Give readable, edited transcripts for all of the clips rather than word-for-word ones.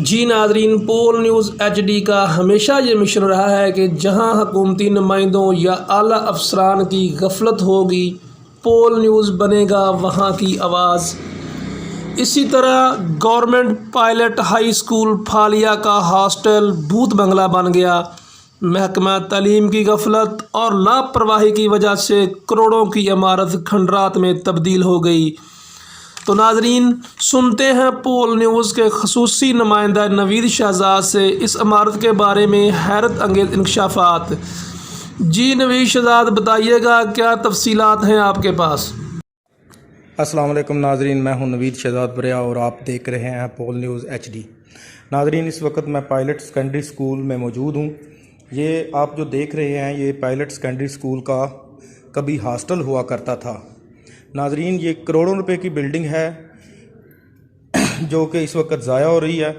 जी नाजरीन, पोल news HD का हमेशा ये मिशन रहा है कि जहां हुकूमती नुमाइंदों या आला अफसरान की गफलत होगी, पोल न्यूज़ बनेगा वहां की आवाज़। इसी तरह गवर्नमेंट पायलट हाई स्कूल फालिया का हॉस्टल भूत बंगला बन गया। महकमा तालीम की गफलत और लापरवाही की वजह से करोड़ों की इमारत खंडरात में तब्दील हो गई। तो नाजरीन, सुनते हैं पोल न्यूज़ के खसूसी नुमाइंदा नवीद शहजाद से इस इमारत के बारे में हैरत अंगेज़ इंकशाफात। जी नवीद शहजाद, बताइएगा क्या तफसीलात हैं आपके पास। अस्सलाम वालेकुम नाजरीन, मैं हूं नवीद शहजाद बरिया और आप देख रहे हैं पोल न्यूज़ HD। नाजरीन, इस वक्त मैं पायलट सेकेंडरी स्कूल में मौजूद हूं। ये आप जो देख रहे हैं ये पायलट सेकेंडरी स्कूल का कभी हॉस्टल हुआ करता था। नाजरीन, ये करोड़ों रुपए की बिल्डिंग है जो कि इस वक्त ज़ाया हो रही है।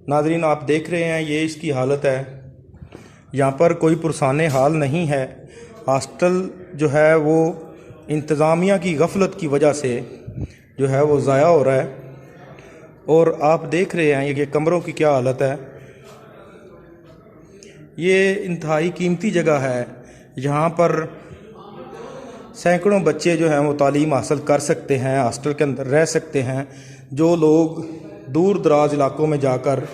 नाजरीन, आप देख रहे हैं ये इसकी हालत है। यहाँ पर कोई पुरसाने हाल नहीं है। हॉस्टल जो है वो इंतज़ामिया की गफलत की वजह से जो है वो ज़ाया हो रहा है। और आप देख रहे हैं ये कमरों की क्या हालत है। ये इंतहाई कीमती जगह है, यहाँ पर सैकड़ों बच्चे जो हैं वो तालीम हासिल कर सकते हैं, हॉस्टल के अंदर रह सकते हैं। जो लोग दूर दराज इलाकों में जाकर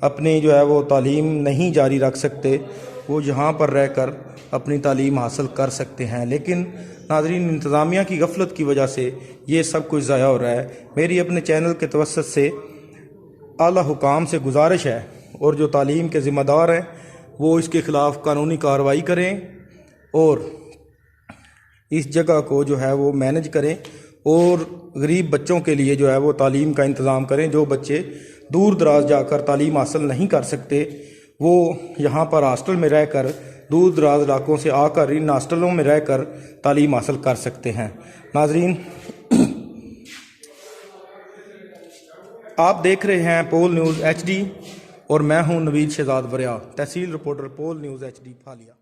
अपनी जो है वो तालीम नहीं जारी रख सकते, वो यहाँ पर रहकर अपनी तालीम हासिल कर सकते हैं। लेकिन नाज़रीन, इंतज़ामिया की गफलत की वजह से ये सब कुछ ज़ाया हो रहा है। मेरी अपने चैनल के तवस्सुत से आला हुकाम से गुजारिश है और जो तालीम के ज़िम्मेदार हैं वो इसके ख़िलाफ़ कानूनी कार्रवाई करें और इस जगह को जो है वो मैनेज करें और गरीब बच्चों के लिए जो है वो तालीम का इंतज़ाम करें। जो बच्चे दूर दराज जाकर तालीम हासिल नहीं कर सकते वो यहाँ पर हॉस्टल में रहकर दूर दराज इलाकों से आकर इन हॉस्टलों में रहकर तालीम हासिल कर सकते हैं। नाजरीन, आप देख रहे हैं पोल न्यूज़ HD और मैं हूँ नवीद शहजाद बरिया, तहसील रिपोर्टर पोल न्यूज़ HD फालिया।